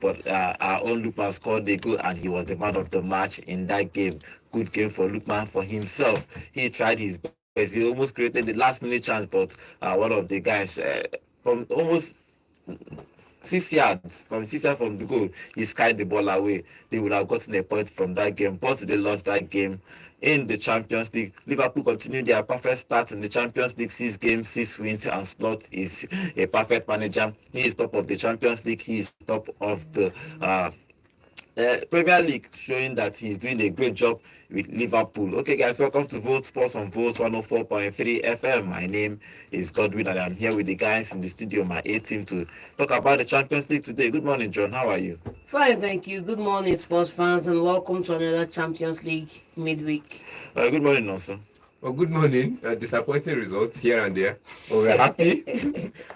but our own Lookman scored a goal and he was the man of the match in that game. Good game for Lookman for himself. He tried his best. He almost created the last minute chance, but one of the guys from almost 6 yards from the goal, he skied the ball away. They would have gotten a point from that game, but they lost that game. In the Champions League, Liverpool continued their perfect start in the Champions League, 6 games, 6 wins, and Slot is a perfect manager. He is top of the Champions League. He is top of the Premier League, showing that he's doing a great job with Liverpool. Okay, guys, welcome to Vote Sports on Vote 104.3 FM. My name is Godwin, and I'm here with the guys in the studio, my A team, to talk about the Champions League today. Good morning, John. How are you? Fine, thank you. Good morning, sports fans, and welcome to another Champions League midweek. Good morning, also. Well, good morning. Disappointing results here and there. But we're happy.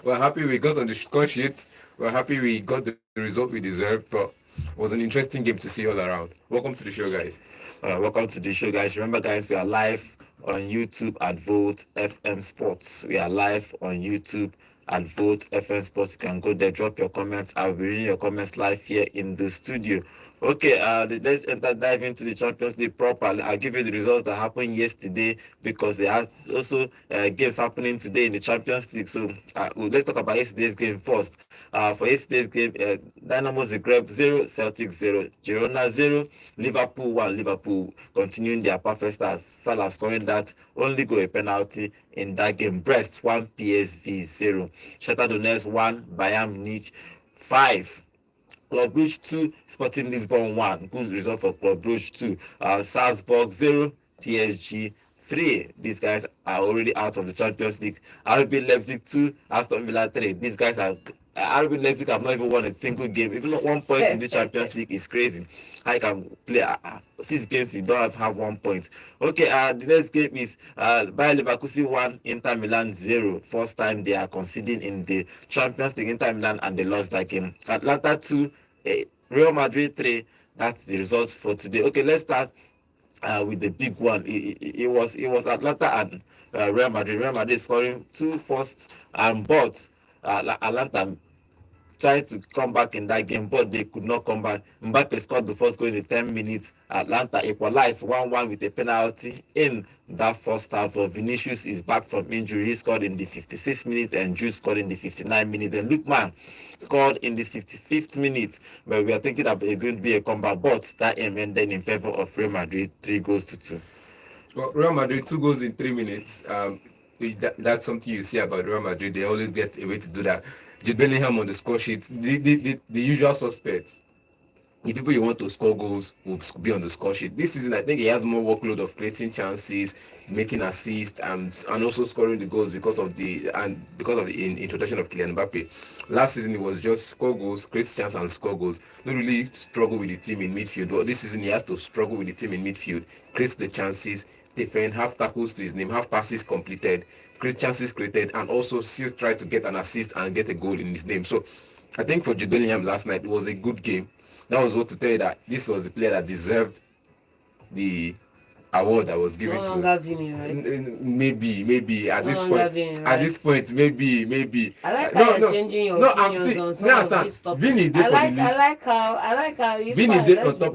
We're happy we got on the score sheet. We're happy we got the result we deserved. But it was an interesting game to see all around. Welcome to the show, guys. Welcome to the show, guys. Remember, guys, we are live on YouTube at Vote FM Sports. We are live on YouTube at Vote FM Sports. You can go there, drop your comments. I'll be reading your comments live here in the studio. Okay, let's dive into the Champions League properly. I'll give you the results that happened yesterday because there are also games happening today in the Champions League. So let's talk about yesterday's game first. For yesterday's game, Dynamo Zagreb 0, Celtic 0, Girona 0, Liverpool 1. Liverpool continuing their perfect start. Salah scoring that only goal, a penalty in that game. Brest 1, PSV 0, Shakhtar Donetsk 1, Bayern Munich 5. Club Brugge 2, Sporting Lisbon 1. Good result for Club Brugge 2. Salzburg 0, PSG 3. These guys are already out of the Champions League. RB Leipzig 2, Aston Villa 3. These guys are RB Leipzig have not even won a single game. Even 1 point in the Champions League is crazy. I can play 6 games, you don't have 1 point. Okay, the next game is Bayer Leverkusen 1, Inter Milan 0. First time they are conceding in the Champions League, Inter Milan, and they lost that game. Atalanta 2, Real Madrid 3. That's the results for today. Okay, let's start with the big one. It was Atalanta and Real Madrid. Real Madrid scoring 2 first, but Atalanta tried to come back in that game, but they could not come back. Mbappe scored the first goal in the 10 minutes. Atlanta equalized 1-1 with a penalty in that first half. Vinicius is back from injury. He scored in the 56th minute, and Jude scored in the 59th minute. And Lookman scored in the 65th minute, where we are thinking that it's going to be a comeback, but that ended in favor of Real Madrid, 3-2. Well, Real Madrid 2 goals in 3 minutes. That's something you see about Real Madrid. They always get a way to do that. Jude Bellingham on the score sheet, the usual suspects. The people you want to score goals will be on the score sheet. This season, I think he has more workload of creating chances, making assists, and also scoring the goals because of the introduction of Kylian Mbappe. Last season, it was just score goals, create chances, and score goals. Not really struggle with the team in midfield. But this season, he has to struggle with the team in midfield, create the chances, defend, have tackles to his name, have passes completed, create chances created, and also still try to get an assist and get a goal in his name. So I think for Jude Bellingham last night, it was a good game. That was what to tell you that this was the player that deserved the award that was given to Vini, right? Maybe at this point, Vini, right? at this point, maybe. I like how you're changing your opinions on some of these topics. Vini did for the list. I like how you. Vini did on top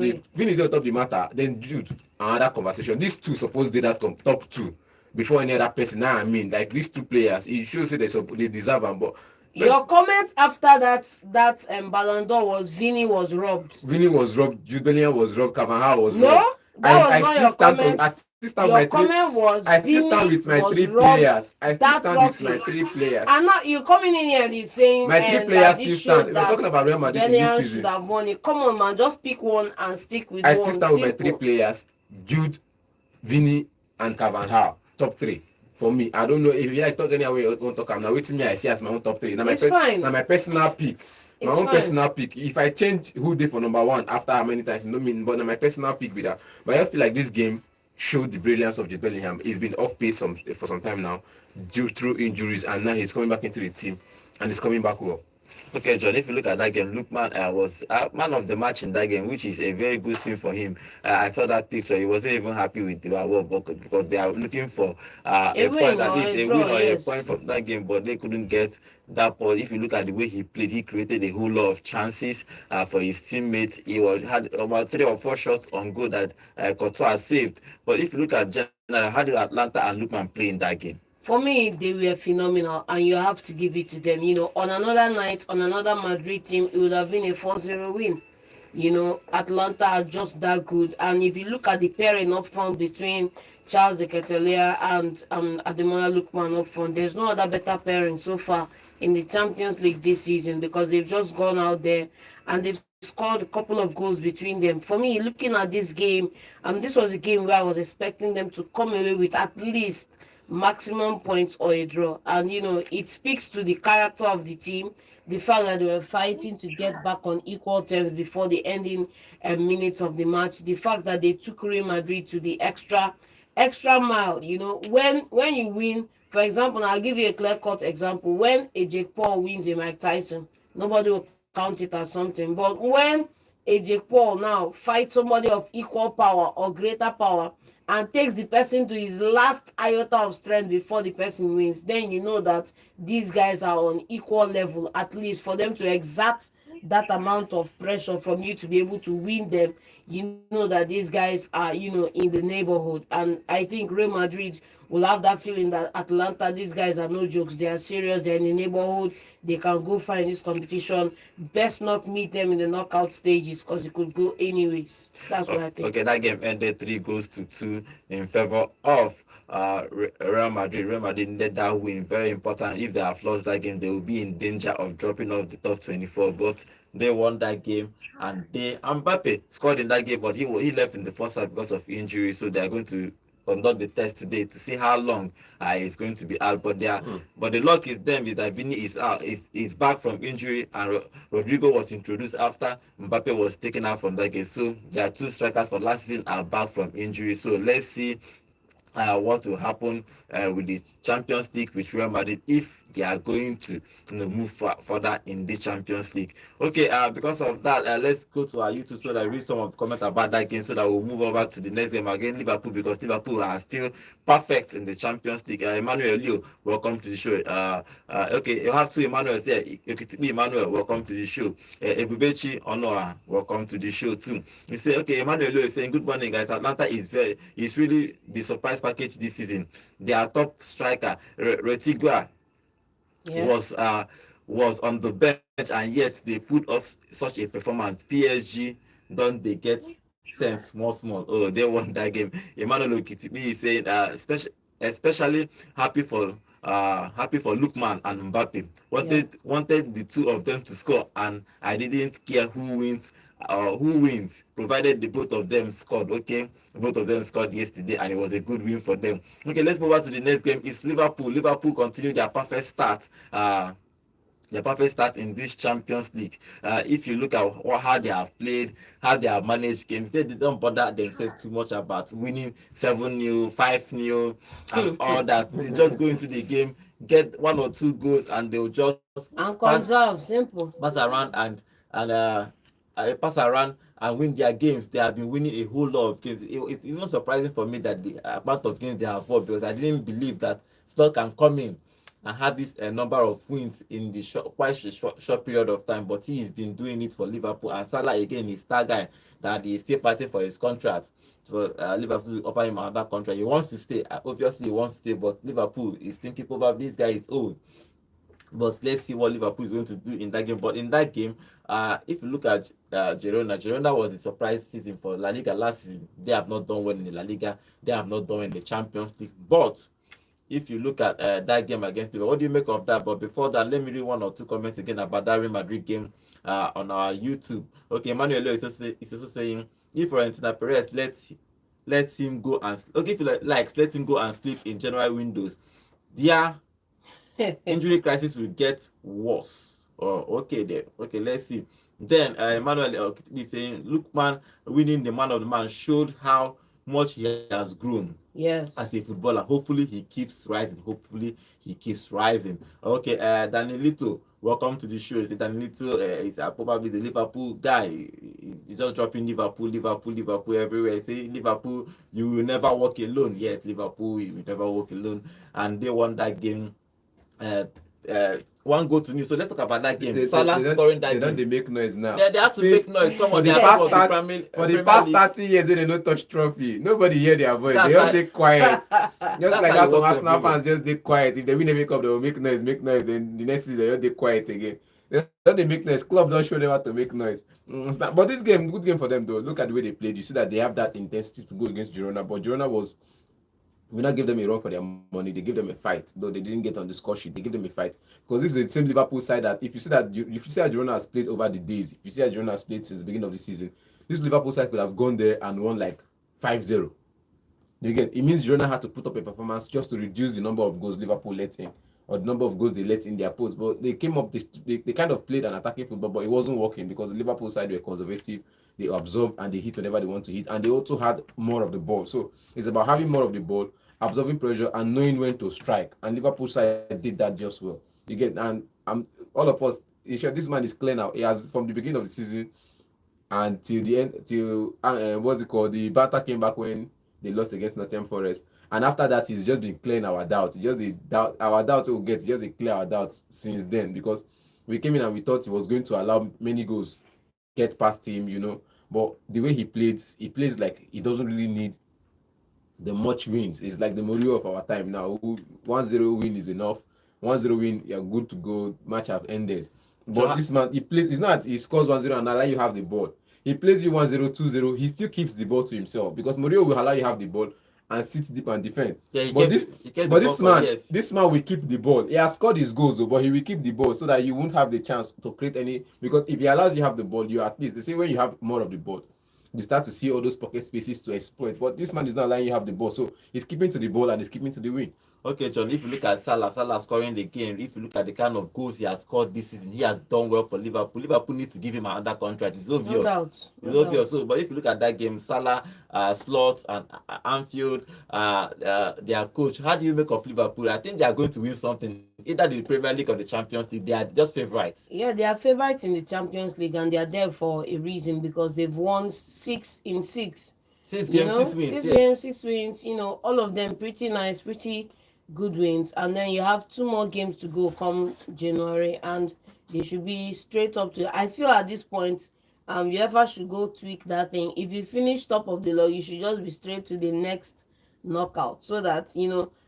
the matter. Then Jude, another conversation. These two supposed to that top 2 before any other person. Now I mean, like these 2 players, it should say they deserve them, but. Your comment after that Ballon d'Or was Vini was robbed. Vini was robbed. Jude Bellingham was robbed. Carvajal was robbed. No, that was not your comment. I still stand your comment was I still stand with my 3 players. I still stand with my 3 players. And not you coming in here and saying my 3 players still stand. We're talking about Real Madrid in this season. Should have won it. Come on, man, just pick one and stick with I one. still stand with my 3 players: Jude, Vini, and Carvajal. Top 3. For me, I don't know if you like talk any way you want to talk. I'm now waiting me. I see as my own top 3. Now my personal pick. My own personal pick. If I change who did for number 1 after how many times, no mean. But now my personal pick with that. But I feel like this game showed the brilliance of Jude Bellingham. He's been off pace for some time now, due through injuries, and now he's coming back into the team, and he's coming back well. Okay, John, if you look at that game, Lookman was man of the match in that game, which is a very good thing for him. I saw that picture. He wasn't even happy with the award because they are looking for A a point, win at or least a a draw, win or a yes. point from that game, but they couldn't get that point. If you look at the way he played, he created a whole lot of chances for his teammates. He had about 3 or 4 shots on goal that Courtois saved. But if you look at general, how did Atlanta and Lookman play in that game? For me, they were phenomenal, and you have to give it to them. On another night, on another Madrid team, it would have been a 4-0 win. Atlanta are just that good. And if you look at the pairing up front between Charles de Ketelaere and Ademola Lookman up front, there's no other better pairing so far in the Champions League this season, because they've just gone out there and they've scored a couple of goals between them. For me, looking at this game, this was a game where I was expecting them to come away with at least maximum points or a draw. And it speaks to the character of the team, the fact that they were fighting to get back on equal terms before the ending minutes of the match, the fact that they took Real Madrid to the extra mile. When you win, for example, I'll give you a clear cut example. When a Jake Paul wins a Mike Tyson, nobody will count it as something. But when a Jake Paul now fights somebody of equal power or greater power and takes the person to his last iota of strength before the person wins, then you know that these guys are on equal level, at least for them to exert that amount of pressure from you to be able to win them. You know that these guys are in the neighborhood. And I think Real Madrid will have that feeling that Atalanta, these guys are no jokes, they are serious, they're in the neighborhood, they can go far in this competition. Best not meet them in the knockout stages, because it could go anyways. That's what I think. Okay, that game ended 3 goals to 2 in favor of Real Madrid. Real Madrid needed that win, very important. If they have lost that game, they will be in danger of dropping off the top 24. But they won that game, and Mbappe scored in that game, but he left in the first half because of injury. So they are going to conduct the test today to see how long he's going to be out. But the luck is them is that Vini is out, is back from injury, and Rodrigo was introduced after Mbappe was taken out from that game. So their two strikers for last season are back from injury. So let's see what will happen with the Champions League with Real Madrid if they are going to move further in the Champions League. Okay, because of that, let's go to our YouTube so that I read some of the comments about that game so that we'll move over to the next game again, Liverpool, because Liverpool are still perfect in the Champions League. Emmanuel Leo, welcome to the show. Okay, you have two Emmanuel here. Emmanuel, welcome to the show. Ebubechi Onoa, welcome to the show too. You say, okay, Emmanuel Leo is saying, good morning, guys. Atlanta is really the surprise package this season. Their top striker, Retigua, Yes. was on the bench, and yet they put off such a performance. PSG don't they get sense small. Oh, they won that game. Emmanuel Okitibi is saying especially happy for Lookman and Mbappe. Wanted the two of them to score, and I didn't care who wins, provided the both of them scored. Okay, both of them scored yesterday, and it was a good win for them. Okay, let's move on to the next game. It's Liverpool. Liverpool continue their perfect start. In this Champions League. If you look at how they have played, how they have managed games, they don't bother themselves too much about winning 7-0, 5-0, and all that. They just go into the game, get 1 or 2 goals, and they'll just And conserve, simple. pass around and win their games. They have been winning a whole lot of games. It's even surprising for me that the amount of games they have won, because I didn't believe that Stoke can come in and have this number of wins in the short period of time. But he has been doing it for Liverpool, and Salah again is that guy that is still fighting for his contract. So Liverpool offer him another contract. He wants to stay. Obviously he wants to stay, but Liverpool is thinking probably this guy is old. But let's see what Liverpool is going to do in that game. But in that game, if you look at Girona was the surprise season for La Liga last season. They have not done well in the La Liga. They have not done well in the Champions League. But if you look at that game against Liverpool, what do you make of that? But before that, let me read 1 or 2 comments again about that Real Madrid game on our YouTube. Okay, Emmanuel is also saying, if Florentina Perez let him go and if you like let him go and sleep in January windows, their injury crisis will get worse. Okay then. Okay, let's see. Then Emmanuel is saying, Lookman winning the man of the man showed how much he has grown as a footballer. Hopefully he keeps rising. Okay, Danielito welcome to the show. Is it a little? Is probably the Liverpool guy? He's just dropping Liverpool, Liverpool, Liverpool everywhere. Say Liverpool, you will never walk alone. Yes, Liverpool, you will never walk alone. And they won that game. Uh, one goal to new. So let's talk about that game. Salah scoring that they game. They make noise now. They have to make noise. Come on, for they the are past top of the 30 for the Premier past League. 30 years, they no touch trophy. Nobody hear their voice. That's They all how- stay quiet. Just That's like how that, it some works Arsenal everywhere. fans just stay quiet. If they win a World Cup, they will make noise, make noise. Then the next season, they all stay quiet again. They make noise. Club don't show them how to make noise. But this game, good game for them though. Look at the way they played. You see that they have that intensity to go against Girona. But Girona was, we not give them a run for their money. They give them a fight, though they didn't get on the score sheet. They give them a fight because this is the same Liverpool side that if you see that if you see how Girona has played over the days, if you see how Girona has played since the beginning of the season, this Liverpool side could have gone there and won like 5-0. You get it means Girona had to put up a performance just to reduce the number of goals Liverpool let in or the number of goals they let in their post. But they came up, they kind of played an attacking football, but it wasn't working because the Liverpool side were conservative. They absorb and they hit whenever they want to hit, and they also had more of the ball. So it's about having more of the ball, absorbing pressure, and knowing when to strike. And Liverpool side did that just well. You get, and all of us, this man is clear now. He has from the beginning of the season and till the end, till what's it called? The banter came back when they lost against Nottingham Forest, and after that, he's just been clearing our doubts. Just the doubt, our doubts will get just a clear our doubts since then because we came in and we thought he was going to allow many goals get past him, But the way he plays like he doesn't really need the much wins. It's like the Mourinho of our time now. 1-0 win is enough. 1-0 win, you're good to go. Match have ended. But this man, he plays. It's not he scores 1-0 and allow you have the ball. He plays you 1-0, 2-0. He still keeps the ball to himself because Mourinho will allow you have the ball and sit deep and defend. Yeah, but this man will keep the ball. He has scored his goals, but he will keep the ball so that you won't have the chance to create any. Because if he allows you have the ball, you at least they say when you have more of the ball, you start to see all those pocket spaces to exploit. But this man is not allowing you have the ball, so he's keeping to the ball and he's keeping to the win. Okay, John, if you look at Salah scoring the game, if you look at the kind of goals he has scored this season, he has done well for Liverpool. Liverpool needs to give him another contract. It's obvious. No doubt. It's obvious. So, but if you look at that game, Salah, Slot, and Anfield, their coach, how do you make of Liverpool? I think they are going to win something, either the Premier League or the Champions League. They are just favourites. Yeah, they are favourites in the Champions League, and they are there for a reason because they've won 6 in 6. 6 games, 6 wins. 6 games, 6 wins. All of them pretty nice, pretty good wins, and then you have 2 more games to go come January, and they should be straight up to. I feel at this point, UEFA should go tweak that thing. If you finish top of the log, you should just be straight to the next knockout, so that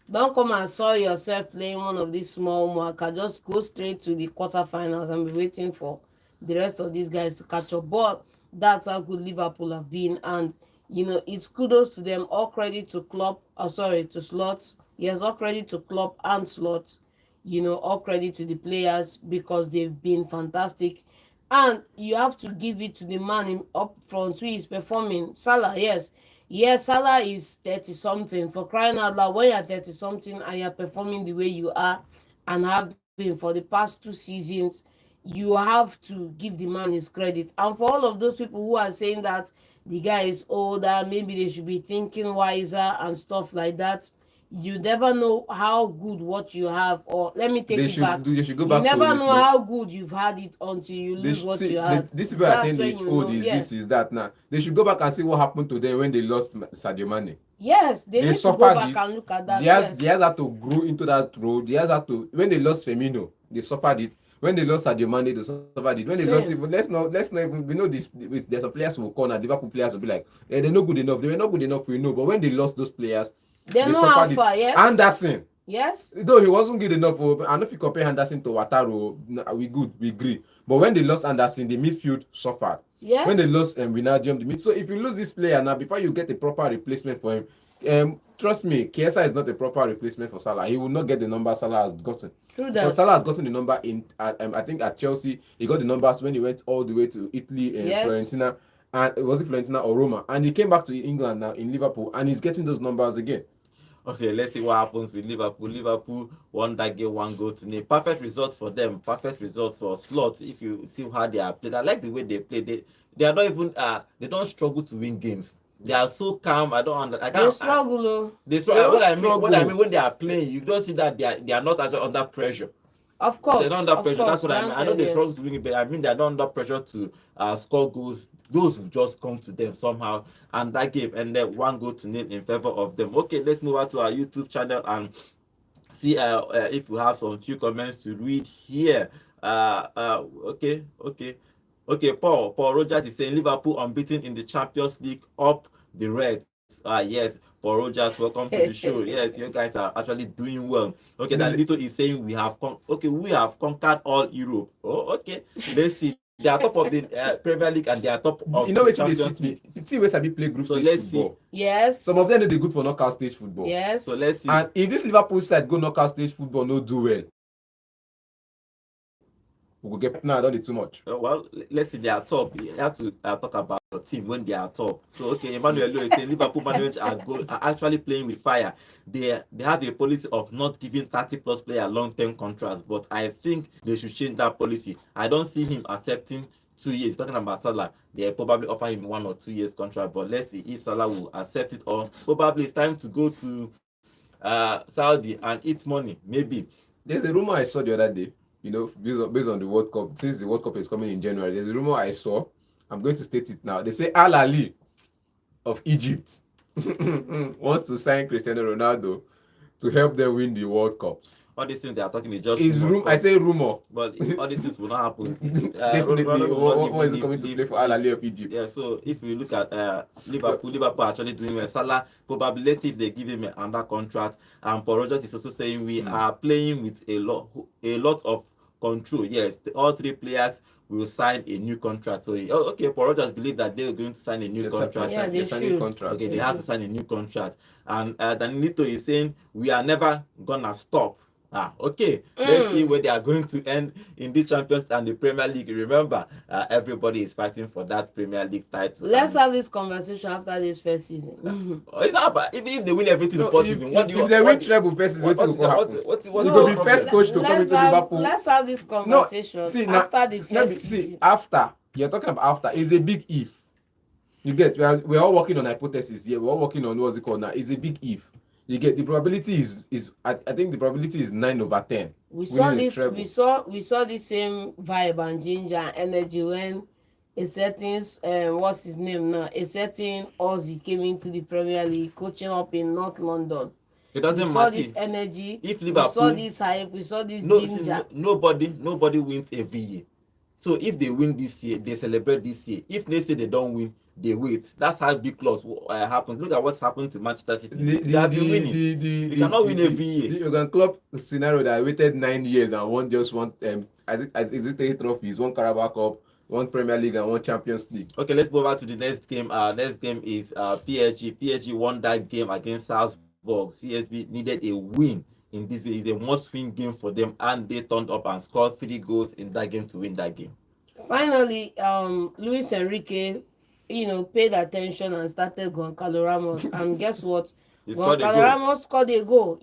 don't come and saw yourself playing one of these small marker. Just go straight to the quarterfinals and be waiting for the rest of these guys to catch up. But that's how good Liverpool have been, and it's kudos to them. All credit to Klopp. To Slot. Yes, all credit to Klopp and Slot. All credit to the players because they've been fantastic. And you have to give it to the man up front who is performing. Salah, yes. Yes, Salah is 30-something. For crying out loud, when you're 30-something and you're performing the way you are and have been for the past 2 seasons, you have to give the man his credit. And for all of those people who are saying that the guy is older, maybe they should be thinking wiser and stuff like that, you never know how good what you have, or let me take it back. They should go You back never know how good you've had it until you lose what you had. These people are saying this old, this, is that. Now they should go back and see what happened to them when they lost Sadio Mane. Yes, they need to go back and look at that. Diaz had to grow into that role. Diaz had to, when they lost Firmino, they suffered it. When they lost Sadio Mane, they suffered it. When they lost even, let's not even, we know this. There's some players who will call, and Liverpool players will be like, they're not good enough. They were not good enough, we know. But when they lost those players, they know how far. Yes. Anderson. Yes. Though he wasn't good enough, I don't know if you compare Anderson to Wataru, we agree. But when they lost Anderson, the midfield suffered. Yes. When they lost Wijnaldum, the mid. So if you lose this player now, before you get a proper replacement for him, trust me, Chiesa is not a proper replacement for Salah. He will not get the number Salah has gotten. True that. But Salah has gotten the number I think at Chelsea. He got the numbers when he went all the way to Italy and Fiorentina. And was it Fiorentina or Roma? And he came back to England now in Liverpool, and he's getting those numbers again. Okay, let's see what happens with Liverpool. Liverpool won that game 1-0. Perfect result for them. Perfect result for Slot. If you see how they are played, I like the way they play. They are not even they don't struggle to win games. They are so calm. They struggle. They struggle. What I mean when they are playing, you don't see that they are not actually under pressure. Of course, They're not under of pressure. That's course, what I mean. I know granted, they yes. struggle to win it, but I mean they're not under pressure to score goals. Those will just come to them somehow, and that game ended 1-0 in favor of them. Okay, let's move on to our YouTube channel and see if we have some few comments to read here. Okay. Paul Rogers is saying Liverpool unbeaten in the Champions League, up the Reds. Yes, Paul Rogers, welcome to the show. Yes, you guys are actually doing well. Okay, Danito is saying we have conquered all Europe. Oh, okay. Let's see. They are top of the Premier League and they are top of You know the what they Champions suit League. me? See where Sabi play group So stage let's football. Yes. Some of them they good for knockout stage football. Yes. So let's see. And if this Liverpool side go knockout stage football, no do well. We will get now. I don't need too much. Well, let's see. They are top. You have to talk about the team when they are top. So okay, Emmanuel Lowe is saying Liverpool managers are actually playing with fire. They have a policy of not giving 30+ player long-term contracts, but I think they should change that policy. I don't see him accepting 2 years. Talking about Salah, they probably offer him 1 or 2 years contract, but let's see if Salah will accept it, or probably it's time to go to Saudi and eat money. Maybe. There's a rumor I saw the other day. You know, based on the World Cup, since the World Cup is coming in January, there's a rumor I saw. I'm going to state it now. They say Al Ali of Egypt wants to sign Cristiano Ronaldo to help them win the World Cups. All these things they are talking is just rumor. I say rumor. But all these things will not happen. Definitely. What is he coming to play for Al Ali of Egypt? Yeah, so if we look at Liverpool actually doing well. Salah, probably, let's see if they give him another contract. And Paul Rogers is also saying we are playing with a lot of control. Yes, all 3 players will sign a new contract. So okay, Paul Rogers believe that they are going to sign a new contract. Yeah, they should. Contract. Okay, they have to sign a new contract. And Danilo is saying we are never gonna stop. Okay. Let's see where they are going to end in the Champions and the Premier League. Remember, everybody is fighting for that Premier League title. Let's have this conversation after this first season. It's not about, even if they win everything the first season, what do you? If they win treble first season, what will happen? What He will be first coach to come into Liverpool. Let's have this conversation after the first season. After you're talking about after is a big if. You get we're all working on hypothesis here. We're all working on what's it called now. It's a big if. You get the probability is I think the probability is 9/10. We saw this. We saw the same vibe and ginger and energy when a certain what's his name now? A certain Aussie came into the Premier League, coaching up in North London. It doesn't we matter. Saw this energy. If Liverpool, we saw this hype. We saw this ginger. Nobody wins every year. So if they win this year, they celebrate this year. If next year they don't win, they wait. That's how big loss happens. Look at what's happened to Manchester City. They have been winning. They cannot win every year. The Jurgen Klopp scenario that I waited 9 years and won just one. Is it 3 trophies? 1 Carabao Cup, 1 Premier League, and 1 Champions League. Okay, let's go over to the next game. Next game is PSG. PSG won that game against Salzburg. CSB needed a win in this. Is a must-win game for them, and they turned up and scored 3 goals in that game to win that game. Finally, Luis Enrique, paid attention and started Goncalo Ramos, and guess what? Goncalo Ramos scored a goal.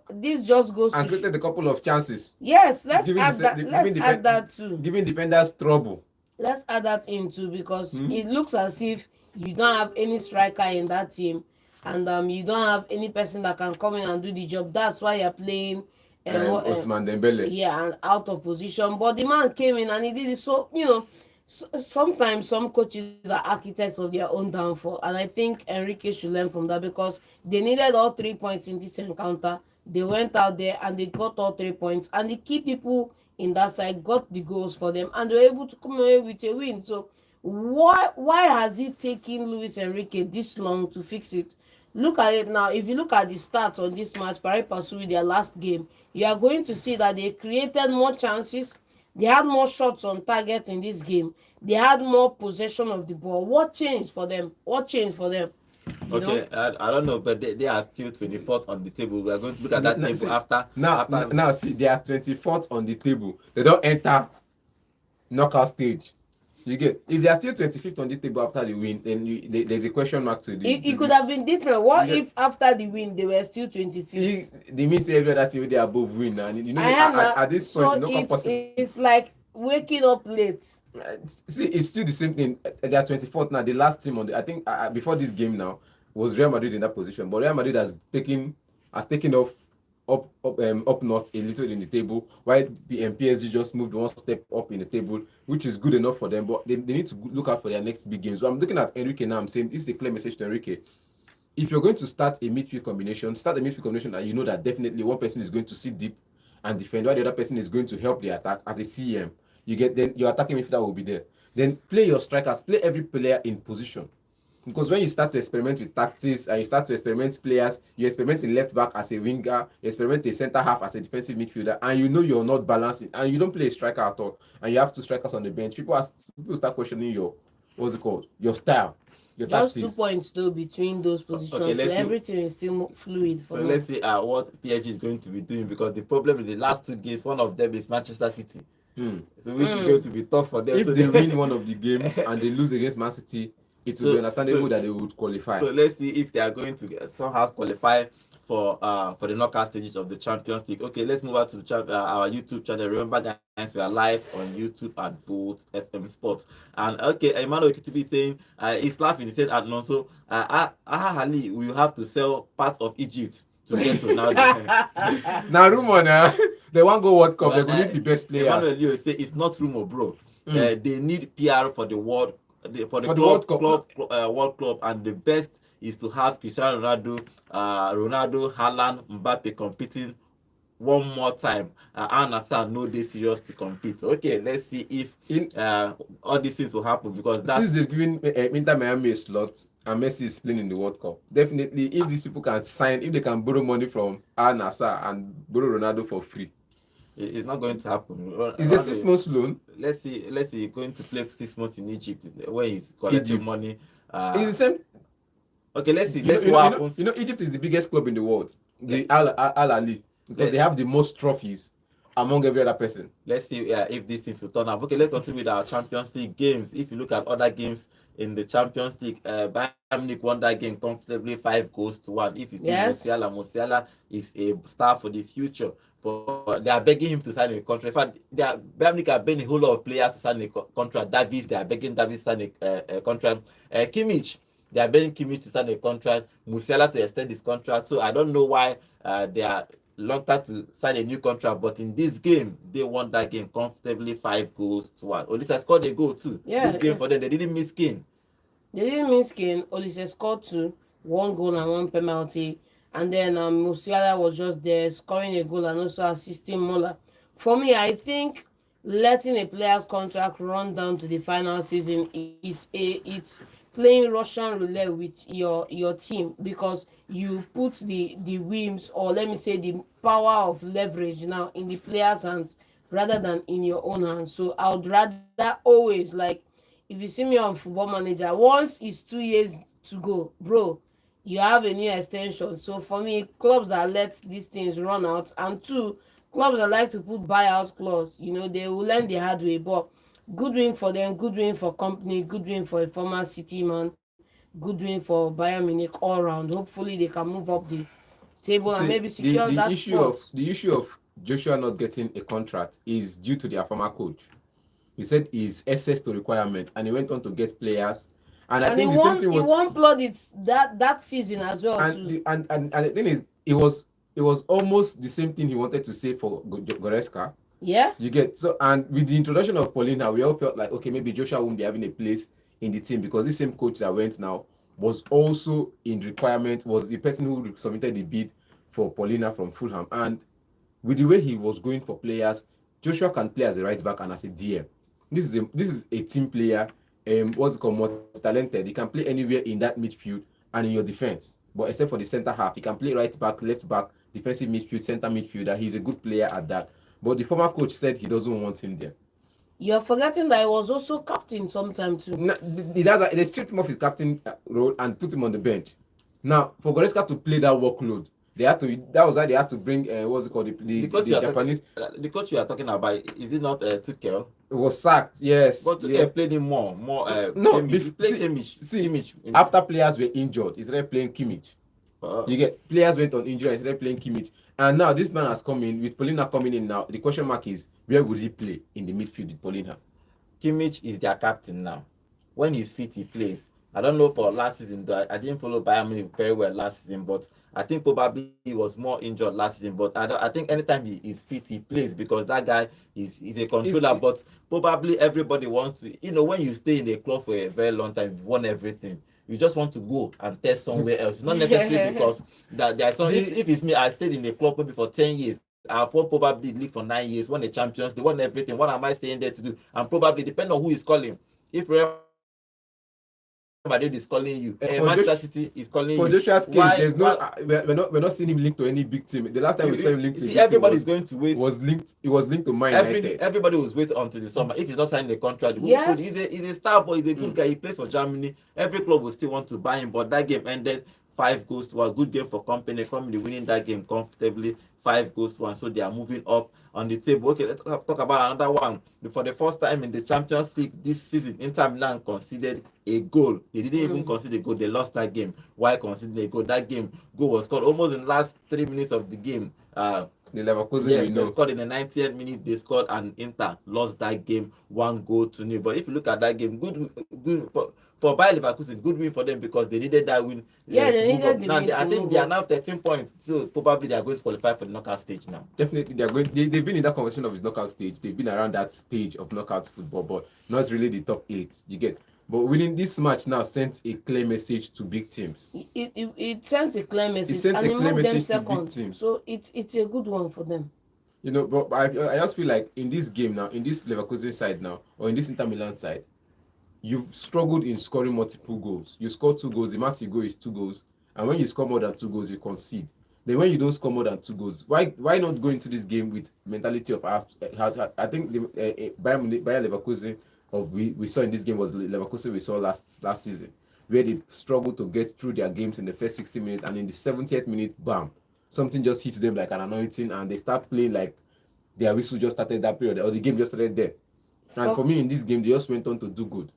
This just goes and created a couple of chances. Yes, let's add that too. Giving defenders trouble. Let's add that in too, because it looks as if you don't have any striker in that team, and you don't have any person that can come in and do the job. That's why you're playing Ousmane Dembele. Yeah, and out of position. But the man came in and he did it. So, sometimes some coaches are architects of their own downfall. And I think Enrique should learn from that, because they needed all 3 points in this encounter. They went out there and they got all 3 points. And the key people in that side got the goals for them. And they were able to come away with a win. So why has it taken Luis Enrique this long to fix it? Look at it now. If you look at the stats on this match, Paris Pasu, their last game, you are going to see that they created more chances. They had more shots on target in this game. They had more possession of the ball. What changed for them? Okay, I don't know, but they are still 24th on the table. We are going to look at that table see, after. Now, see, they are 24th on the table. They don't enter knockout stage. You get, if they are still 25th on the table after the win, then there's a question mark to the. It could have been different. What if after the win they were still 25th? They mean say every other team they are above win, and at this point, it's like waking up late. See, it's still the same thing. They are 24th now. The last team on the, I think before this game now was Real Madrid in that position, but Real Madrid has taken off up north a little in the table, while the PSG just moved one step up in the table, which is good enough for them. But they need to look out for their next big games. So I'm looking at Enrique now. I'm saying this is a clear message to Enrique. If you're going to start a midfield combination, start a midfield combination and you know that definitely one person is going to sit deep and defend, while the other person is going to help the attack as a CM. You get then your attacking midfielder will be there. Then play your strikers, play every player in position. Because when you start to experiment with tactics and you start to experiment players, you experiment the left back as a winger, you experiment the center half as a defensive midfielder, and you know you're not balancing, and you don't play a striker at all, and you have two strikers on the bench. People start questioning your what's it called, your style, your Just tactics. 2 points though between those positions. Okay, so let's see. everything is still fluid for So me. let's see what PSG is going to be doing, because the problem in the last 2 games, one of them is Manchester City. So which is going to be tough for them. If so they win one of the game and they lose against Man City, it will be understandable that they would qualify. So let's see if they are going to somehow qualify for the knockout stages of the Champions League. Okay, let's move on to the our YouTube channel. Remember, guys, we are live on YouTube at Volt FM Sports. And okay, Emmanuel Kitibi saying he's laughing. He said, "Alonso, Ali, we will have to sell parts of Egypt to get Ronaldo." Now rumor now, they want go World Cup. They need the best players. Emmanuel Leo say it's not rumor, bro. They need PR for the world. For the World Cup, World Club, and the best is to have Cristiano Ronaldo, Haaland, Mbappe competing one more time. And Asa know they serious to compete. Okay, let's see if all these things will happen, because since they've given Inter Miami a slot and Messi is playing in the World Cup, definitely if these people can sign, if they can borrow money from Al Nassr and borrow Ronaldo for free, it's not going to happen. It's a 6 months loan. Let's see. Going to play 6 months in Egypt, where he's collecting money. It's the same. Okay, let's see. Let's see what happens. Egypt is the biggest club in the world, the Al Ahly, because they have the most trophies among every other person. Let's see if these things will turn up. Okay, let's continue with our Champions League games. If you look at other games in the Champions League, Bayern Munich won that game comfortably 5-1. If you think Musiala is a star for the future, they are begging him to sign a contract. In fact, Bayern Munich are begging a whole lot of players to sign a contract. They are begging Davies to sign a contract. Kimmich, they are begging Kimmich to sign a contract. Musiala to extend his contract. So I don't know why they are longer to sign a new contract, but in this game they won that game comfortably 5-1. Olise scored a goal too. Good game for them. They didn't miss Kane. Olise scored 2, 1 goal and 1 penalty, and then Musiala was just there scoring a goal and also assisting Mola. For me, I think letting a player's contract run down to the final season it's playing Russian roulette with your team, because you put the whims, or let me say the power of leverage now in the player's hands rather than in your own hands. So I would rather always, like, if you see me on Football Manager, once it's 2 years to go, bro, you have a new extension. So for me, clubs that let these things run out, and 2, clubs that like to put buyout clause, they will learn the hard way. But good win for them, good win for company, good win for a former City man, good win for Bayern Munich all round. Hopefully they can move up the table and maybe secure that spot. The issue of Joshua not getting a contract is due to their former coach. He said his access to requirement, and he went on to get players. And I think the same thing was, he won plaudits that season as well. And the thing is, it was almost the same thing he wanted to say for Goretzka. Yeah. You get so, and with the introduction of Paulina, we all felt like, okay, maybe Joshua won't be having a place in the team, because this same coach that went now was also in requirement, was the person who submitted the bid for Paulina from Fulham. And with the way he was going for players, Joshua can play as a right back and as a DM. This is a team player. What's it called? Most talented. He can play anywhere in that midfield and in your defense. But except for the center half, he can play right back, left back, defensive midfield, center midfielder. He's a good player at that. But the former coach said he doesn't want him there. You're forgetting that he was also captain sometime too. No, they stripped him of his captain role and put him on the bench. Now, for Goretzka to play that workload, that was why they had to bring what's it called, the Japanese. The coach you are talking about, is it not Tuchel? It was sacked, yes. But Tuchel played him more. No, Kimmich. After players were injured, he started playing Kimmich. You get players went on injury and started playing Kimmich. And now this man has come in, with Paulina coming in now. The question mark is, where would he play in the midfield with Paulina? Kimmich is their captain now. When he's fit, he plays. I don't know for last season, though. I didn't follow Bayern Munich very well last season, but I think probably he was more injured last season. But I think anytime he is fit, he plays because that guy is a It's controller. But probably everybody wants to, when you stay in a club for a very long time, you've won everything. You just want to go and test somewhere else. It's not necessarily because that there are some. If it's me, I stayed in a club maybe for 10 years. I've won probably the league for 9 years, won the champions, they won everything. What am I staying there to do? And probably depending on who is calling. If Real Madrid is calling you, Manchester City is calling for you. Joshua's case, there's no we're not seeing him linked to any big team. The last time we saw him linked to a big team everybody's going to wait. He was linked to Man United. Everybody was waiting until the summer. If he's not signing a contract, Yes. he's a star boy, he's a good guy. He plays for Germany. Every club will still want to buy him, but that game ended 5-1. Good game for company. Company winning that game comfortably, 5-1. So they are moving up on the table. Okay, let's talk about another one. For the first time in the Champions League this season, Inter Milan conceded a goal. They didn't even concede a goal. They lost that game. Why conceded a goal? That goal was scored almost in the last 3 minutes of the game. The Leverkusen, yes, they scored in the 90th minute. They scored, and Inter lost that game 1-0. But if you look at that game, good for Bayer Leverkusen, good win for them because they needed that win. Yeah, they needed the win. I think they are now 13 points, so probably they are going to qualify for the knockout stage now. Definitely, they are going. They've been in that conversation of the knockout stage. They've been around that stage of knockout football, but not really the top 8. You get. But winning this match now sent a clear message to big teams. It sent a clear message. It sent and a clear moved them message to big second. teams. So it's a good one for them. But I just feel like in this game now, in this Leverkusen side now, or in this Inter Milan side, you've struggled in scoring multiple goals. You score 2 goals, the max you go is 2 goals, and when you score more than 2 goals, you concede. Then when you don't score more than 2 goals, why not go into this game with mentality of I think the Bayer Leverkusen we saw in this game was Leverkusen we saw last season, where they struggled to get through their games in the first 60 minutes, and in the 70th minute, bam, something just hits them like an anointing, and they start playing like their whistle just started that period, or the game just started there. And for me, in this game, they just went on to do good.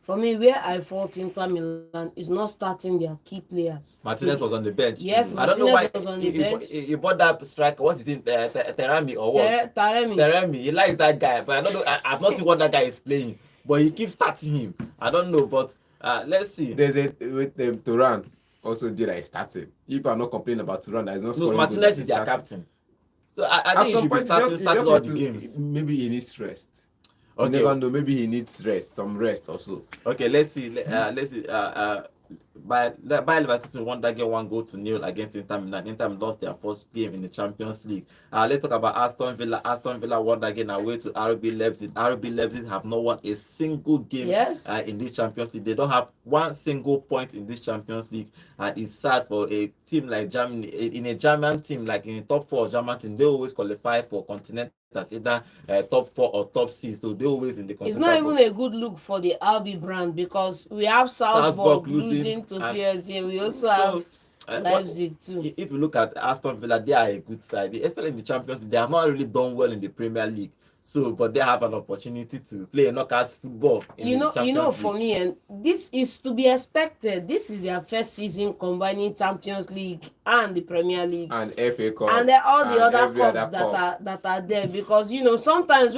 For me, where I fault Inter Milan is not starting their key players. Martinez was on the bench. Yes, I don't know why was on the bench. He bought that striker. What's his name? Terami or what? Taremi. He likes that guy, but I don't know. I've not seen what that guy is playing, but he keeps starting him. I don't know, but let's see. There's with Turan also did I started. People are not complaining about Turan. That is not scoring. Martinez is their captain, so I think he should be starting all the games. Maybe he needs rest. Okay. You never know. Maybe he needs some rest also. Okay, let's see. Let's see. Bayer Leverkusen won that game 1-0 against Inter Milan. Inter Milan lost their first game in the Champions League. Let's talk about Aston Villa. Aston Villa won that game away to RB Leipzig. RB Leipzig have not won a single game in this Champions League. They don't have one single point in this Champions League, and it's sad for a team like Germany. In a German team, like in the top 4 German team, they always qualify for continental. That's either top 4 or top 6, so they're always in the continental. It's not even a good look for the RB brand because we have Salzburg losing to PSG. We also have Leipzig too. If you look at Aston Villa, they are a good side, especially in the Champions League. They have not really done well in the Premier League. So, but they have an opportunity to play knockout football. For me, and this is to be expected. This is their first season combining Champions League and the Premier League and FA Cup, and all the other cups that are there. Because sometimes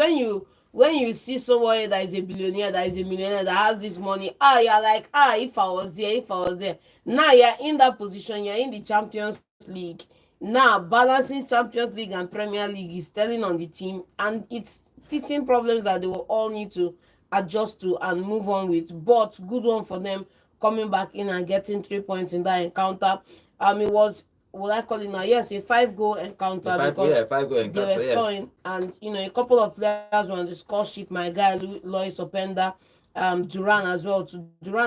when you see somebody that is a billionaire, that is a millionaire, that has this money, you're like, if I was there. Now you're in that position. You're in the Champions League. Now, balancing Champions League and Premier League is telling on the team, and it's teething problems that they will all need to adjust to and move on with. But good one for them coming back in and getting 3 points in that encounter. It was, what I call it now? Yes, a 5-goal encounter because 5-goal encounter, they were scoring, and a couple of players were on the score sheet. My guy Lois Openda, Duran as well.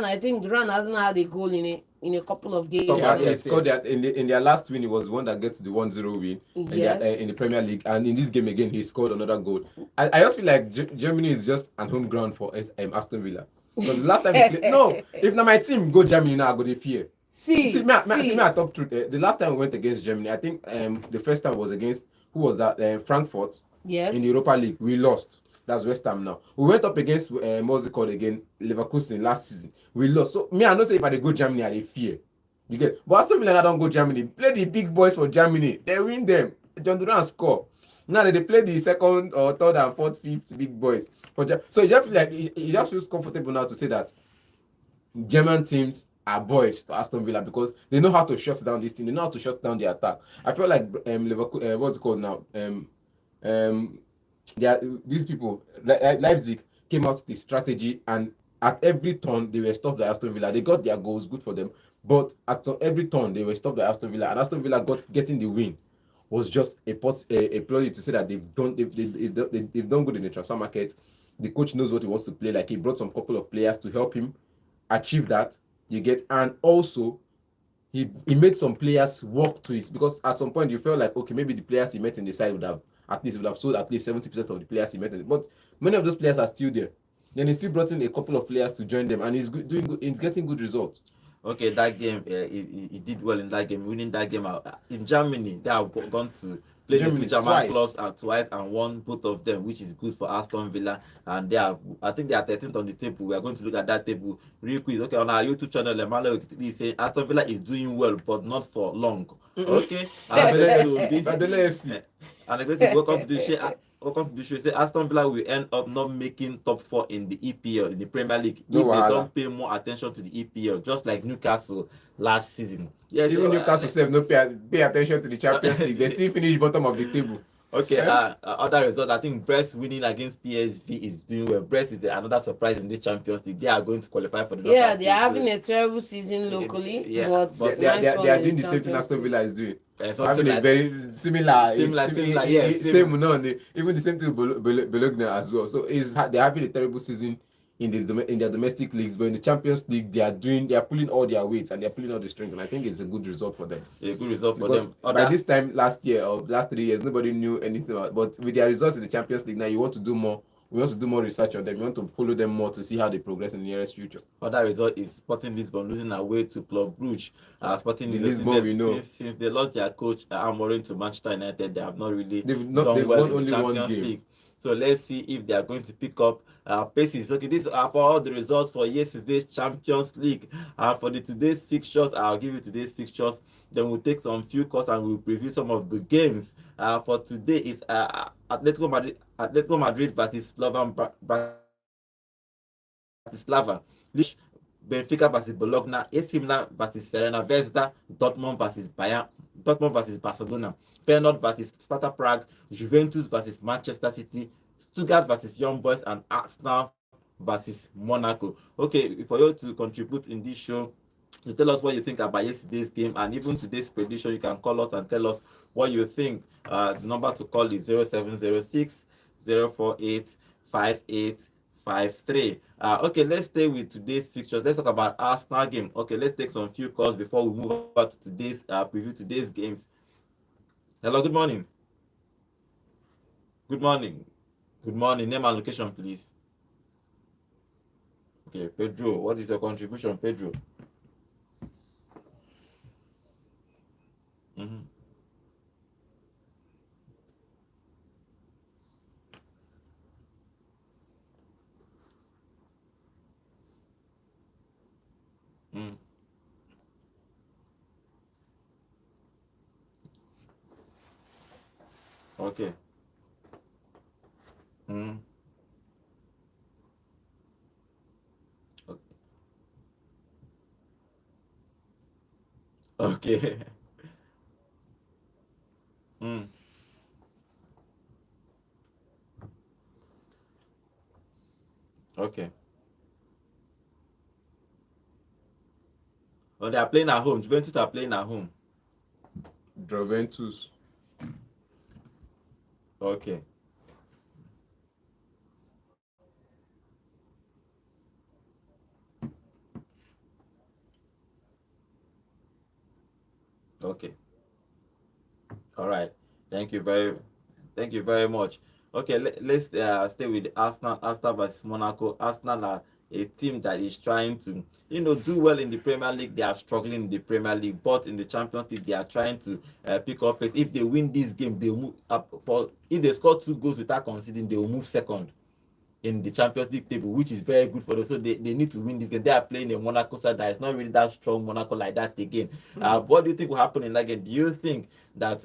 I think Duran hasn't had a goal in a couple of games. He scored that in their last win. He was the one that gets the 1-0 win in the Premier League, and in this game again he scored another goal. I just feel like Germany is just an home ground for Aston Villa, because the last time we played, if now my team go Germany now, I go to fear. See, I talk truth. The last time we went against Germany, I think the first time was against, who was that? Frankfurt. Yes. In the Europa League, we lost. That's West Ham now. We went up against what's it called again? Leverkusen last season. We lost. So me, I don't say if I go Germany, I fear. You get. But Aston Villa, I don't go Germany. Play the big boys for Germany. They win them. John Duran score. Now they play the second or third and fourth, fifth big boys. So you just feel like it just feels comfortable now to say that German teams are boys to Aston Villa because they know how to shut down this team. They know how to shut down the attack. I feel like Liverpool, what's it called now? Um, these people, Leipzig, came out with a strategy, and at every turn they were stopped by Aston Villa. They got their goals, good for them, but at every turn they were stopped by Aston Villa, and Aston Villa getting the win was just a play to say that they've done good in the transfer market. The coach knows what he wants to play. Like, he brought some couple of players to help him achieve that. You get, and also he made some players work to his, because at some point you felt like, okay, maybe the players he met in the side would have sold at least 70% of the players he met in, but many of those players are still there. Then he still brought in a couple of players to join them, and doing good, he's getting good results. Okay, that game, he did well in that game, winning that game. In Germany, they have gone to play the two Germany German twice. clubs and twice and won both of them, which is good for Aston Villa. And they are, I think they are 13th on the table. We are going to look at that table real quick. Okay, on our YouTube channel, Emmanuel is saying Aston Villa is doing well, but not for long. Okay, Badele FC. and I'm going to welcome to the show. Welcome to the show. Say Aston Villa will end up not making top 4 in the EPL, in the Premier League, No if wahala. they don't pay more attention to the EPL, just like Newcastle last season. Yes, Even Newcastle self no pay attention to the Champions League. They still finish bottom of the table. Okay, other result, I think Brest winning against PSV is doing well. Brest is another surprise in this Champions League. They are going to qualify for the Yeah, they are having a terrible season locally, Yeah, but but They are nice doing one the in same thing Champions Aston League. Villa is doing. something Having a like very similar, yes, same no, even the same thing with Bologna as well. So they're having a terrible season in their domestic leagues, but in the Champions League they are pulling all their weights and they're pulling all the strings, and I think it's a good result for them. a good result for Because them. by this time last year or last 3 years, nobody knew anything about. But with their results in the Champions League now, you want to do more. We want to do more research on them. We want to follow them more to see how they progress in the nearest future. Other result is Sporting Lisbon losing away to Club Brugge. Sporting The Lisbon, Lisbon we know. since they lost their coach Amorim to Manchester United, they have not really They've done well won in the only one Champions game. League. So let's see if they are going to pick up paces. Okay, these are for all the results for yesterday's Champions League. For today's fixtures, I'll give you today's fixtures. Then we'll take some few calls and we'll preview some of the games. For today is Atletico Madrid versus Slovan Bratislava. Benfica versus Bologna, AC Milan versus Serena Vezda, Dortmund versus Barcelona, Feyenoord versus Sparta Prague, Juventus versus Manchester City, Stuttgart versus Young Boys, and Arsenal versus Monaco. Okay, for you to contribute in this show, to tell us what you think about yesterday's game and even today's prediction, you can call us and tell us what you think. The number to call is 0706 048 5853. Okay, let's stay with today's fixtures. Let's talk about Arsenal game. Okay, let's take some few calls before we move over to today's preview today's games. Hello, good morning. Good morning. Good morning. Name and location, please. Okay, Pedro, what is your contribution, Pedro? Mm-hmm. Mm. Okay. Mm. Okay. Mm. Okay. Oh, they are playing at home. Juventus are playing at home. Juventus. Okay. Okay. All right. Thank you very much. Okay, let's stay with Arsenal versus Monaco. Arsenal are a team that is trying to, do well in the Premier League. They are struggling in the Premier League, but in the Champions League, they are trying to pick up pace. If they win this game, they will move up. If they score 2 goals without conceding, they will move second in the Champions League table, which is very good for them. So they need to win this game. They are playing a Monaco side that is not really that strong Monaco like that again. What do you think will happen in that game? Do you think that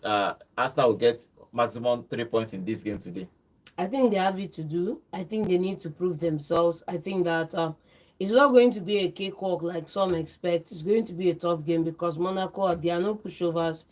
Arsenal will get maximum 3 points in this game today? I think they have it to do. I think they need to prove themselves. I think that It's not going to be a cakewalk like some expect. It's going to be a tough game because Monaco, there are no pushovers,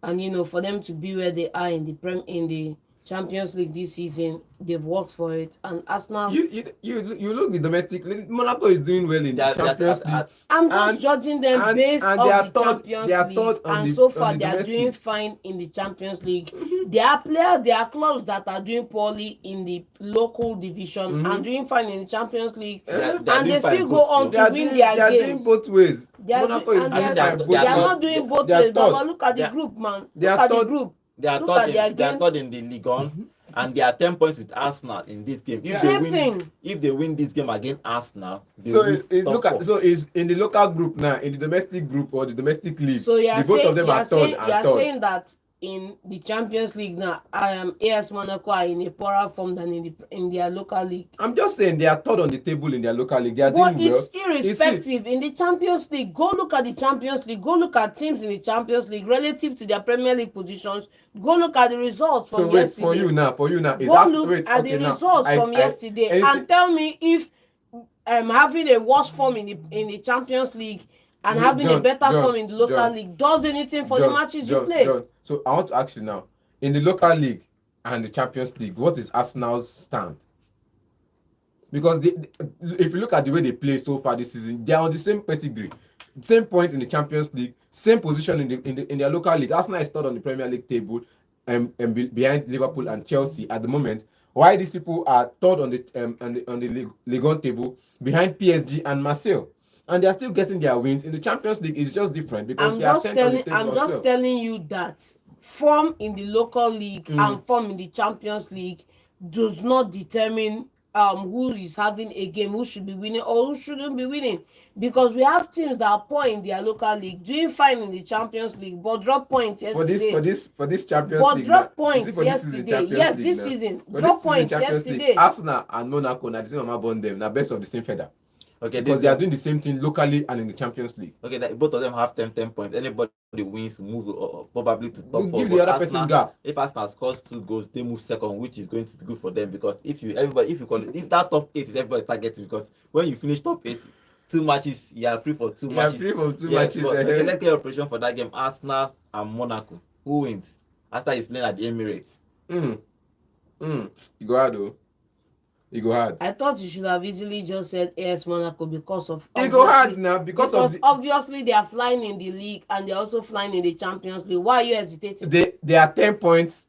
and for them to be where they are in the Champions League this season, they've worked for it. And Arsenal, You look the domestic. Monaco is doing well in They the are, they are, Champions League, I'm just and judging them and based and they off are the third. They Champions are League, third on and the so far they are domestic. doing fine in the Champions League. There are players, there are clubs that are doing poorly in the local division and doing fine in the Champions League, they are and doing they fine still go both on though. They to are win doing. their They are doing games. both ways. They are Monaco is and I doing think they are, fine they both they are are ways. not third. doing both They are ways. third. Baba, look at They the are, group, man. They Look are at the third. group. they are Look third at their in they are third games. in the Ligue 1, and they are 10 points with Arsenal in this game. If they Same win, thing. if they win this game against Arsenal, they So will move top look at 4. so is in the local group now, in the domestic group or the domestic league. So The both of them you are are third saying you and are third. saying that in the Champions League now, AS Monaco are in a poorer form than in their local league. I'm just saying they are third on the table in their local league. They are But doing well. it's irrespective. In the Champions League, go look at the Champions League. Go look at teams in the Champions League relative to their Premier League positions. Go look at the results So from wait yesterday. for you now is Go look wait at okay the now results from I yesterday anything and tell me if having a worse form in the Champions League and having a better form in the local league does anything for the matches you play. John. So I want to ask you now, in the local league and the Champions League, what is Arsenal's stand? Because if you look at the way they play so far this season, they are on the same pedigree, same point in the Champions League, same position in their local league. Arsenal is third on the Premier League table, and behind Liverpool and Chelsea at the moment. Why these people are third on the Ligue 1 table behind PSG and Marseille, and they are still getting their wins in the Champions League. It's just different because they are 10th on the table. I'm just telling you that form in the local league and form in the Champions League does not determine who is having a game, who should be winning or who shouldn't be winning, because we have teams that are poor in their local league, doing fine in the Champions League, but drop points yesterday. For this Champions but League, drop now, points yesterday. Yes, League this now. season For drop this season points Champions League, yesterday. Arsenal and Monaco now the same mama born them now best of the same feather. Okay, Because they are doing the same thing locally and in the Champions League. Okay, both of them have 10 points. Anybody wins move probably to top 4. Give the other person gap. If Arsenal scores 2 goals, they move second, which is going to be good for them, because if that top 8 is everybody targeting, because when you finish top 8, 2 matches, you are free for 2 matches. Free for 2 yes, matches. But, okay, let's get your prediction for that game. Arsenal and Monaco. Who wins? Arsenal is playing at the Emirates. You go hard though. You go hard. I thought you should have easily just said AS Monaco because of They go hard now because obviously they are flying in the league and they're also flying in the Champions League. Why are you hesitating? They are 10 points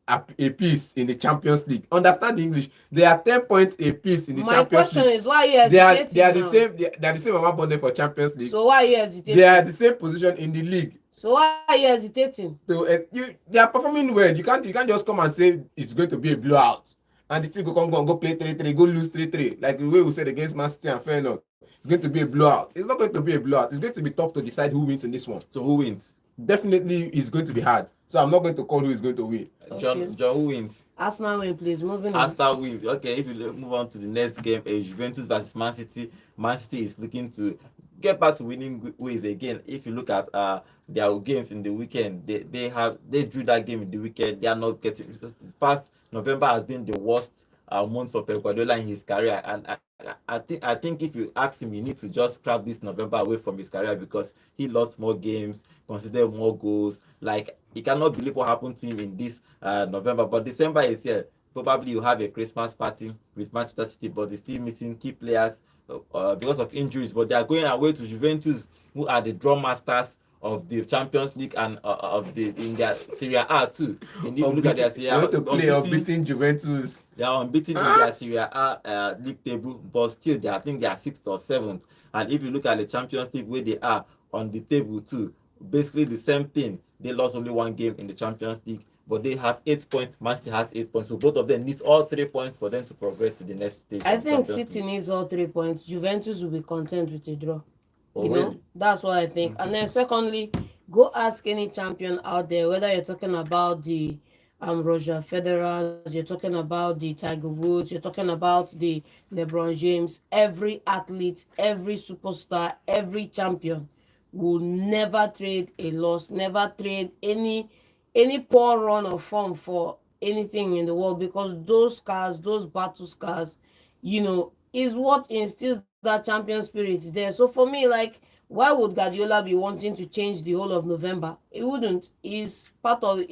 a piece in the Champions League. Understand the English. They are 10 points a piece in the Champions League. My question is, why are you hesitating? They are the same. They are the same amount bonded for Champions League. So why are you hesitating? They are the same position in the league. So why are you hesitating? So they are performing well. You can't just come and say it's going to be a blowout and the team go play 3-3, go lose 3-3 like the way we said against Man City and Feyenoord. It's going to be a blowout. It's not going to be a blowout. It's going to be tough to decide who wins in this one. So who wins? Definitely it's going to be hard. So I'm not going to call who is going to win. John, who wins? Arsenal win, please. Moving on. Arsenal win. Okay, if you move on to the next game, Juventus versus Man City. Man City is looking to get back to winning ways again. If you look at their games in the weekend, they drew that game in the weekend. They are not getting past. November has been the worst month for Pep Guardiola in his career, and I think if you ask him, you need to just scrap this November away from his career, because he lost more games, considered more goals. Like, he cannot believe what happened to him in this November. But December is here. Probably you have a Christmas party with Manchester City, but they're still missing key players because of injuries. But they are going away to Juventus, who are the draw masters of the Champions League and in their Serie A too. And if you look at their Serie A, unbeaten Juventus. They are unbeaten in their Serie A league table, but still I think they are 6th or 7th. And if you look at the Champions League, where they are on the table too, basically the same thing. They lost only 1 game in the Champions League, but they have 8 points. Man City has 8 points, so both of them need all 3 points for them to progress to the next stage. I think City needs all 3 points. Juventus will be content with a draw. Really? That's what I think. And then secondly, go ask any champion out there, whether you're talking about the Roger Federer, you're talking about the Tiger Woods, you're talking about the LeBron James. Every athlete, every superstar, every champion will never trade a loss, never trade any poor run of form for anything in the world, because those scars, those battle scars, is what instills that champion spirit there. So for me, like, why would Guardiola be wanting to change the whole of November? He wouldn't. It's part of the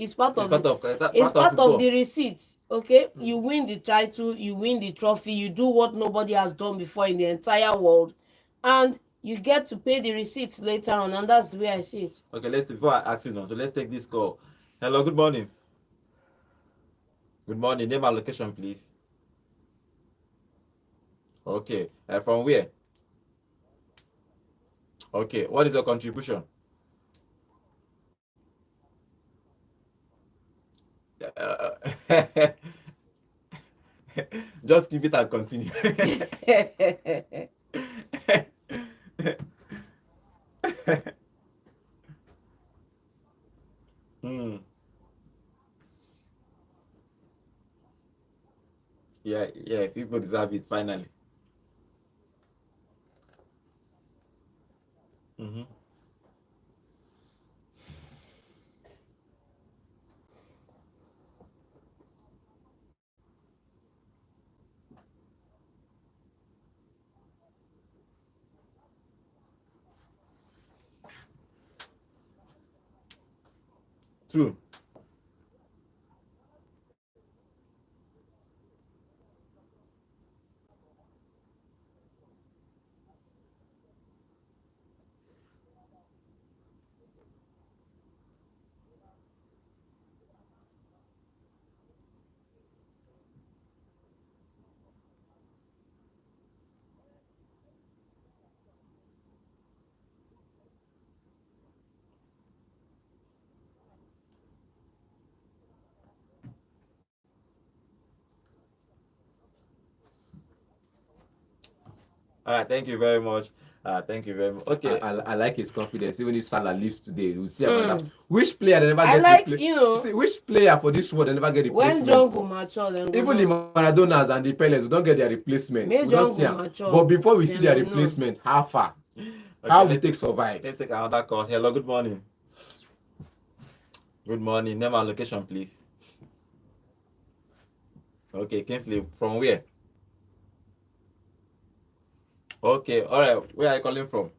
receipts. Okay, you win the title, you win the trophy, you do what nobody has done before in the entire world, and you get to pay the receipts later on, and that's the way I see it. Okay, before I ask you now, so let's take this call. Hello, good morning. Good morning. Name and location, please. Okay, from where? Okay, what is your contribution? Uh, just keep it and continue. Hmm. Yeah, yes, people deserve it finally. Mm-hmm. True. All right, thank you very much. Thank you very much. Okay. I like his confidence. Even if Salah leaves today, we'll see about that. Which player they never I get like, replacement? See, which player for this world they never get when replacement John for? go mature, then Even the Maradonas and the Peles, we don't get their replacement. May We don't John see go them. mature, But before we see then their we know. replacement, how far? Okay, How we take survive? Let's take another call. Hello, good morning. Good morning. Name and location, please. Okay, Kingsley, from where? Okay, all right. Where are you calling from?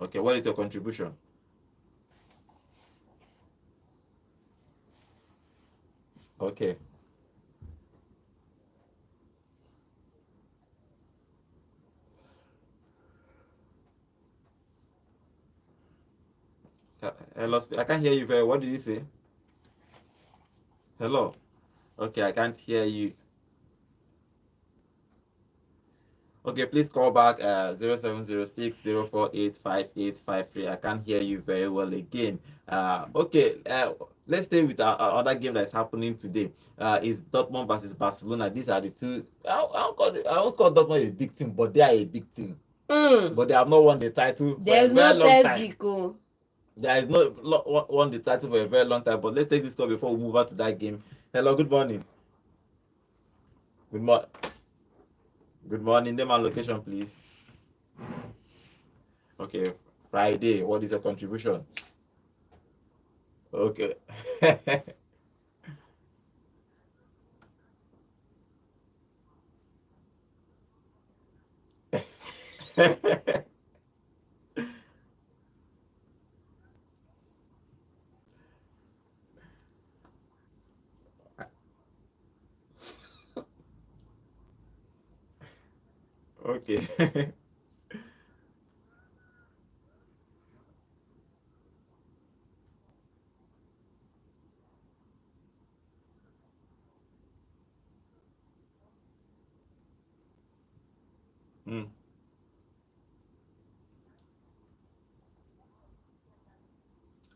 Okay, what is your contribution? Okay. Hello, I can't hear you very. What did you say? Hello. Okay, I can't hear you. Okay, please call back 0706-048-5853. I can't hear you very well again. Okay, let's stay with our other game that's happening today. Is Dortmund versus Barcelona. These are the two. I always call Dortmund a big team, but they are a big team. But they have not won the title for a very long time. There is no won the title for a very long time. But let's take this call before we move on to that game. Hello, good morning. Good morning. Good morning. Name and location, please. Okay, Friday. What is your contribution? Okay. Okay. Mm.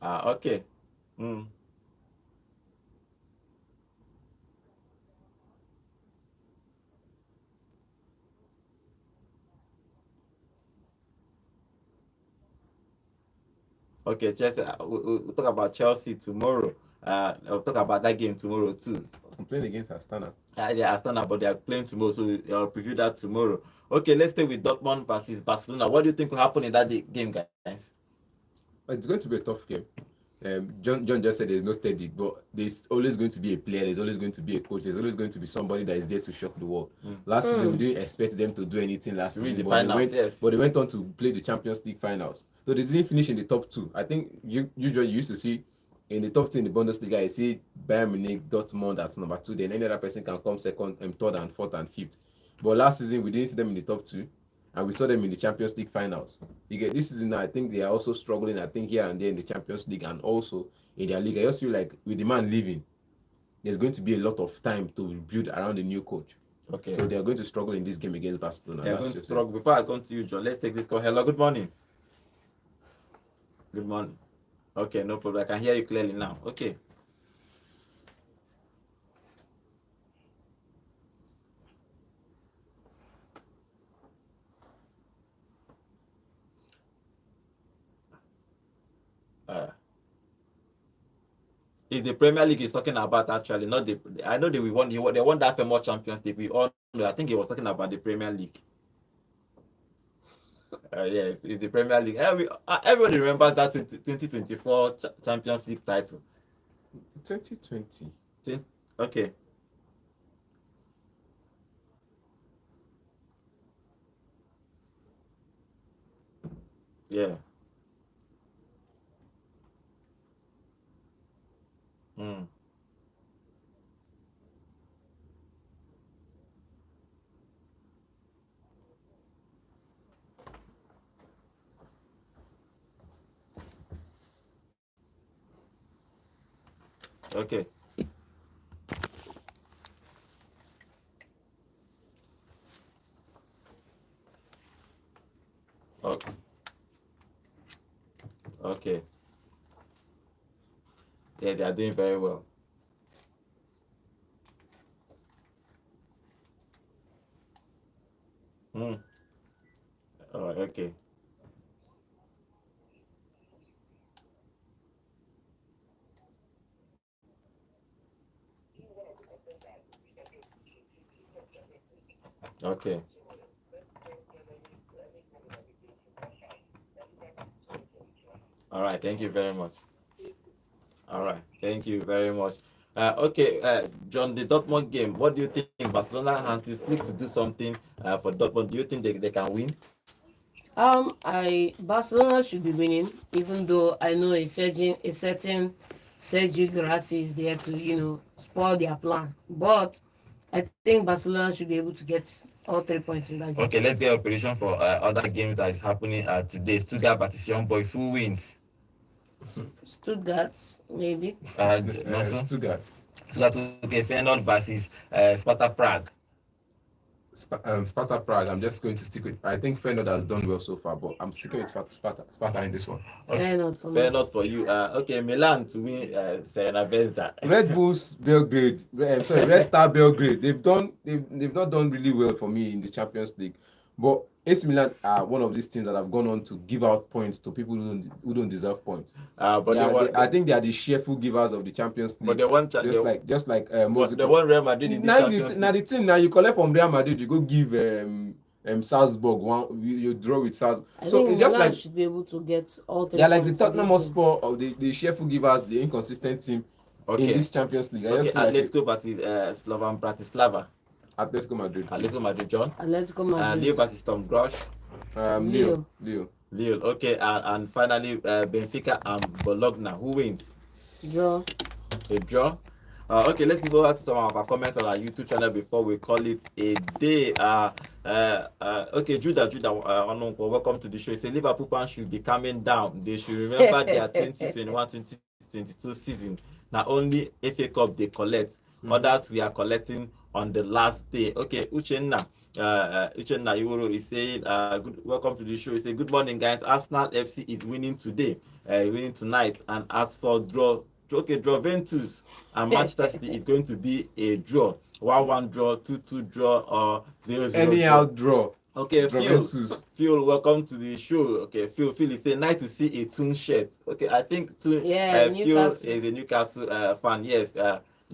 Okay. Mm. Okay, Chelsea. We'll talk about Chelsea tomorrow. I'll talk about that game tomorrow too. I'm playing against Astana. Yeah, Astana, but they are playing tomorrow, so I'll preview that tomorrow. Okay, let's stay with Dortmund versus Barcelona. What do you think will happen in that game, guys? It's going to be a tough game. John just said there's no Teddy, but there's always going to be a player, there's always going to be a coach, there's always going to be somebody that is there to shock the world. Last season, we didn't expect them to do anything last To reach season, the but finals, yes. they went on to play the Champions League finals. So they didn't finish in the top two. I think usually you used to see in the top two in the Bundesliga, you see Bayern Munich, Dortmund as number two, then any other person can come second, third, and fourth, and fifth. But last season, we didn't see them in the top two, and we saw them in the Champions League finals. This season, I think they are also struggling, I think, here and there in the Champions League and also in their league. I just feel like with the man leaving, there's going to be a lot of time to build around the new coach. Okay. So they're going to struggle in this game against Barcelona. They're going to struggle. Before I come to you, John, let's take this call. Hello, good morning. Good morning. Okay, no problem. I can hear you clearly now. Okay. Is the Premier League is talking about actually, not the. I know they won that famous Champions League. We all know. I think he was talking about the Premier League. Yes, it's the Premier League. Everybody remembers that 2024 Champions League title. 2020. Okay. Yeah. Okay. Okay. Okay. Yeah, they are doing very well. Oh, okay. Okay. All right. Thank you very much. All right. Thank you very much. Okay, John, the Dortmund game. What do you think? Barcelona has to speak to do something for Dortmund. Do you think they can win? Barcelona should be winning, even though I know a certain Sergio Grassi is there to spoil their plan. But I think Barcelona should be able to get all 3 points in that game. Okay, let's get your prediction for other games that is happening today. Stuttgart versus Young Boys. Who wins? Stuttgart, maybe. Stuttgart. Okay, Feyenoord versus Sparta Prague. Sparta Prague. I'm just going to stick with. I think Feyenoord has done well so far, but I'm sticking with Sparta in this one. Feyenoord for you. Okay, Milan to win Serena Vesda. Red Bulls Belgrade. Red Star Belgrade. They've not done really well for me in the Champions League, but AC Milan are one of these teams that have gone on to give out points to people who don't deserve points. I think they are the cheerful givers of the Champions League. But they want just like they want Real Madrid in the Champions League. Now the team you collect from Real Madrid, you go give Salzburg one. You draw with Salzburg. So it's just like should be able to get all the. They're like the Tottenham Hotspur of the cheerful givers, the inconsistent team in this Champions League. Atletico versus Slovan Bratislava. Atletico Madrid, John. Atletico Madrid. Lille versus Tom Grosh. Lille. Okay, and finally Benfica and Bologna. Who wins? Draw. A draw. Okay, let's move over to some of our comments on our YouTube channel before we call it a day. Okay, Judah, welcome to the show. He said Liverpool fans should be calming down. They should remember their 2021-2022 season. Not only FA Cup they collect, others we are collecting on the last day. Okay, Uchenna Iworo is saying, welcome to the show. He said, good morning, guys. Arsenal FC is winning today, winning tonight. And as for draw Juventus and Manchester City is going to be a draw. 1-1 draw, 2-2 draw, or 0-0 anyhow draw. Okay, Phil, welcome to the show. Okay, Phil is saying, nice to see a Toon shirt. Okay, I think Phil is a Newcastle fan. Yes,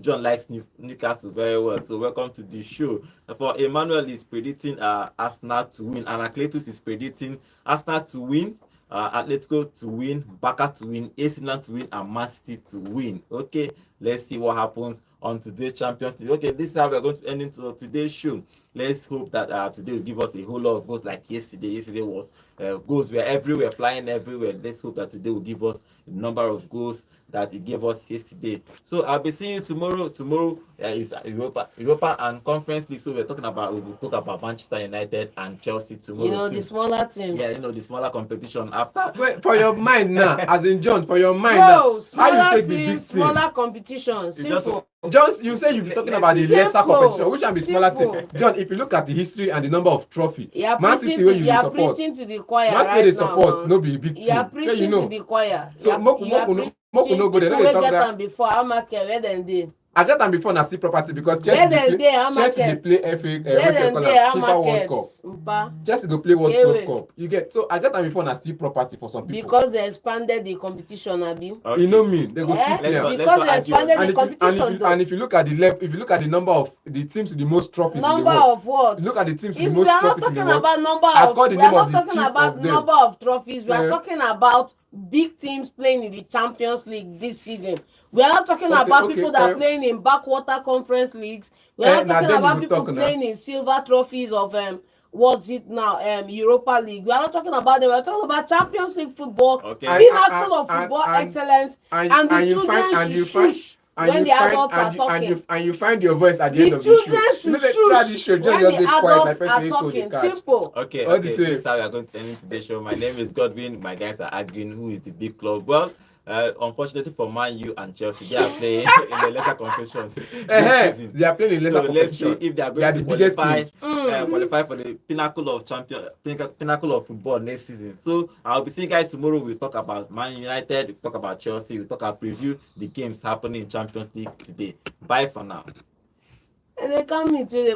John likes Newcastle very well. So welcome to the show. For Emmanuel is predicting Arsenal to win, and Akletus is predicting Arsenal to win Atletico to win, Barca to win, AC Milan to win, and Man City to win. Okay, let's see what happens on today's Champions League. Okay, this is how we're going to end into today's show. Let's hope that today will give us a whole lot of goals like yesterday. Yesterday was goals were everywhere, flying everywhere. Let's hope that today will give us the number of goals that it gave us yesterday. So I'll be seeing you tomorrow. Tomorrow is Europa and Conference League. So we will talk about Manchester United and Chelsea tomorrow. You know, too. the smaller teams. Yeah, the smaller competition after. Wait, for your mind now, as in John, for your mind Bro, now, how smaller you take the big teams, team? smaller competition. Simple. John, you say you'll be talking about the lesser Simple. competition, which can be smaller team. Simple. John, if you look at the history and the number of trophy, You're Man preaching City where to, you you're support, preaching to the choir Man City right they now. support, no be big team. You're Sure, preaching you know. to the choir. So Moku no go there. People They wey talk get that. am before, how market, where dem dey? I get them before na still property because Where Chelsea dem dey, how Chelsea they market? play FA Where dem dey, how FIFA World market? Cup. Mpa. Chelsea go play World Ewe. Cup. You get so I get them before na still property for some people. Because they expanded the competition, abi. Okay. You know me, they go still play. Let's am. Because not they argue. expanded And the competition. and if you look at the left, if you look at the number of the teams with the most trophies Number in the world, of what? look at the teams with Is the we most are not trophies in the talking world. about number I of. call the We are name of not the talking chief about of them. number of trophies. We are Yeah. talking about big teams playing in the Champions League this season. We are not talking about people that are playing in backwater conference leagues. We are not now talking then about we people talk now. playing in silver trophies of what's it now? Europa League. We are not talking about them. We are talking about Champions League football. Okay. Pinnacle of football excellence. And the you children find and you should find shush and when you the find adults are and you, talking. and you find your voice at the The end of the show. children should You know that throughout this show, shush just when the be quiet like adults person are wey call the talking. catch. Simple. Okay, What do you okay. say? This is how we are going to end in today's show. My name is Godwin. My guys are arguing who is the big club. Well, unfortunately for Man U and Chelsea, they are playing in the lesser competition this season. They are playing in lesser So let's see competition. if they are They are going the to biggest qualify, teams. qualify for the pinnacle of football next season. So I'll be seeing you guys tomorrow. We'll talk about Man United, we'll talk about Chelsea, we'll talk about preview the games happening in Champions League today. Bye for now. And they come into the